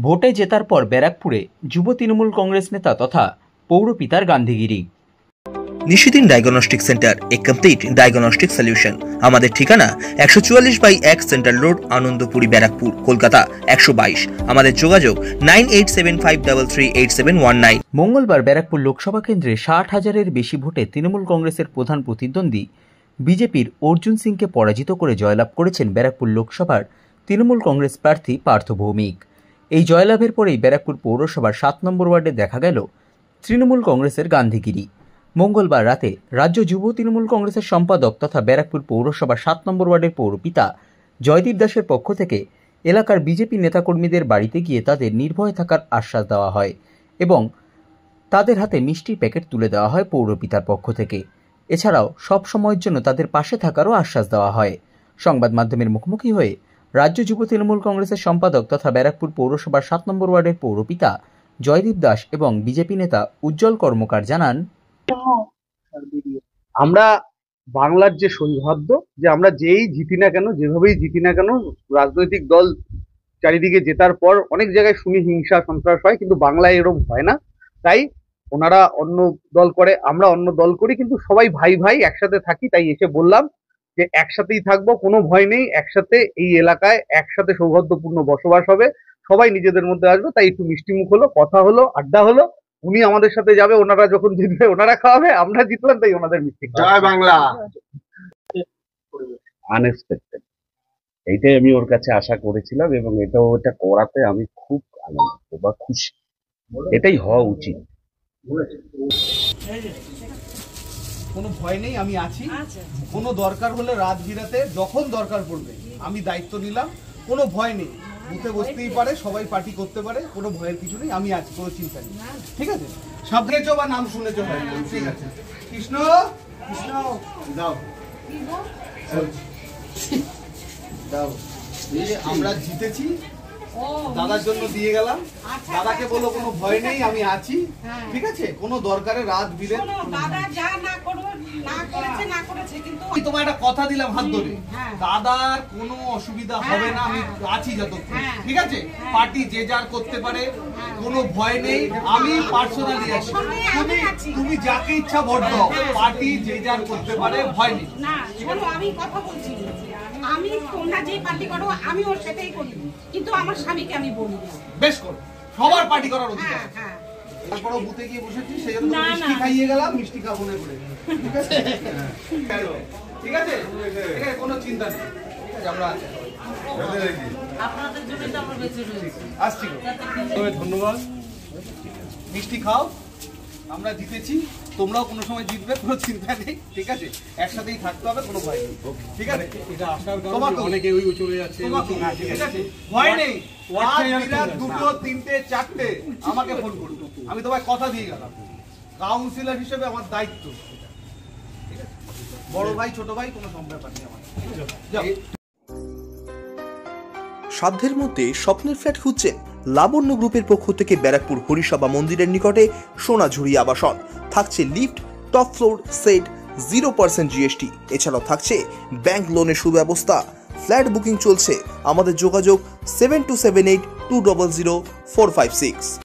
ভোটে জেতার পর ব্যারাকপুরে যুব তৃণমূল কংগ্রেস নেতা তথা পৌরপিতার গান্ধীগিরি। নিশিদিন ডায়াগনস্টিক সেন্টার, এ কমপ্লিট ডায়াগনস্টিক সলিউশন। আমাদের ঠিকানা 144/1 সেন্ট্রাল রোড, আনন্দপুরি, ব্যারাকপুর, কলকাতা 122। আমাদের যোগাযোগ 9875338719। মঙ্গলবার ব্যারাকপুর লোকসভা কেন্দ্রে 60,000-এর বেশি ভোটে তৃণমূল কংগ্রেসের প্রধান প্রতিদ্বন্দ্বী বিজেপির অর্জুন সিংকে পরাজিত করে জয়লাভ করেছেন ব্যারাকপুর লোকসভার তৃণমূল কংগ্রেস প্রার্থী পার্থ ভৌমিক। এই জয়লাভের পরেই ব্যারাকপুর পৌরসভার 7 নম্বর ওয়ার্ডে দেখা গেল তৃণমূল কংগ্রেসের গান্ধীগিরি। মঙ্গলবার রাতে রাজ্য যুব তৃণমূল কংগ্রেসের সম্পাদক তথা ব্যারাকপুর পৌরসভার 7 নম্বর ওয়ার্ডের পৌরপিতা জয়দীপ দাসের পক্ষ থেকে এলাকার বিজেপি নেতাকর্মীদের বাড়িতে গিয়ে তাদের নির্ভয়ে থাকার আশ্বাস দেওয়া হয় এবং তাদের হাতে মিষ্টির প্যাকেট তুলে দেওয়া হয় পৌরপিতার পক্ষ থেকে। এছাড়াও সব সময়ের জন্য তাদের পাশে থাকারও আশ্বাস দেওয়া হয়। সংবাদ মাধ্যমের মুখোমুখি হয়ে রাজ্য যুব তৃণমূল কংগ্রেসের সম্পাদক তথা ব্যারাকপুর পৌরসভার 7 নম্বর ওয়ার্ডের পৌরপিতা জয়দীপ দাস এবং বিজেপি নেতা উজ্জ্বল কর্মকার জানান, আমরা বাংলার যে সৌহার্দ্য, যে আমরা যেই জিতি না কেন, যেভাবেই জিতি না কেন, রাজনৈতিক দল চারিদিকে জেতার পর অনেক জায়গায় শুনি হিংসা সন্ত্রাস হয়, কিন্তু বাংলায় এরকম হয় না। তাই ওনারা অন্য দল করে, আমরা অন্য দল করি, কিন্তু সবাই ভাই ভাই একসাথে থাকি। তাই এসে বললাম যে একসাথেই থাকবো, কোনো ভয় নেই, একসাথে এই এলাকায় একসাথে সৌহার্দ্যপূর্ণ বসবাস হবে, সবাই নিজেদের মধ্যে আসবে। তাই একটু মিষ্টিমুখ হলো, কথা হলো, আড্ডা হলো। উনি আমাদের সাথে যাবে, ওনারা যখন জিতবে ওনারা খাওয়াবে, আমরা জিতলাম তাই ওনাদের মিষ্টি। জয় বাংলা। আনএক্সপেক্টেড, এইটাই আমি ওর কাছে আশা করেছিলাম এবং এটা করাতে আমি খুব আনন্দিত বা খুশি। এটাই হওয়া উচিত। কোনো ভয় নেই, আমি আছি। কোনো দরকার হলে রাত বিরাতে যখন দরকার পড়বে আমি দায়িত্ব নিলাম। কোনো ভয় নেই, বুথে বসতেই পারে, সবাই পার্টি করতে পারে, কোনো ভয়ের কিছু নেই, আমি আছি, কোনো চিন্তা নেই। ঠিক আছে, সাবধানেছো বা নাম শুনেছো হয়তো। ঠিক আছে, কৃষ্ণ কৃষ্ণ দাও দাও। আমরা জিতেছি, দাদার জন্য দিয়ে গেলাম। দাদাকে বলো কোনো ভয় নেই, আমি আছি। ঠিক আছে, কোনো দরকারে রাত বিরে তোমার একটা কথা দিলাম হাত ধরে, দাদার কোনো অসুবিধা হবে না, আমি আছি যতক্ষণ। ঠিক আছে, পার্টি যে যার করতে পারে, কোনো ভয় নেই, আমি পার্সোনালি আছি। তুমি যাকে ইচ্ছা ভোট দাও, পার্টি যে যার করতে পারে, ভয় নেই। আমি কথা বলছি, আমি তোমরা যে পার্টি করো আমি ওর সাথেই করি, কিন্তু আমার স্বামীকে আমি বলি বেশ করো, সবার পার্টি করার অধিকার। তারপরে বুথে গিয়ে বসেছি, সেই জন্য মিষ্টি খাইয়ে গেলাম, মিষ্টি খাবো না করে। ঠিক আছে, ঠিক আছে, কোনো চিন্তা নেই, আমরা আছি। আপনাদের জন্য তো আমরা বেঁচে রয়েছি। আসছি, ধন্যবাদ। মিষ্টি খাও, আমরা জিতেছি, তোমরাও কোনো সময় জিতবে, কোনো চিন্তা নেই। ঠিক আছে, একসাথেই থাকতে হবে, কোনো ভয় নেই। ঠিক আছে, এটা আসার কারণে অনেকে ওই চলে যাচ্ছে, ঠিক আছে, ভয় নেই। 2, 3, 4 আমাকে ফোন করুন, আমি তোমায় কথা দিয়ে গেলাম। কাউন্সিলর হিসেবে আমার দায়িত্ব। ঠিক আছে, বড় ভাই ছোট ভাই কোনো ব্যাপার নেই আমার। সাধ্যের মধ্যে স্বপ্নের ফ্ল্যাট খুঁজছেন? লাবণ্য গ্রুপের পক্ষ থেকে ব্যারাকপুর হরিসভা মন্দিরের নিকটে সোনাঝুরি আবাসন। থাকছে lift, top floor, set, 0% GST। এছাড়াও থাকছে ব্যাংক লোনের সুব্যবস্থা। ফ্ল্যাট বুকিং চলছে। আমাদের যোগাযোগ 7278200456।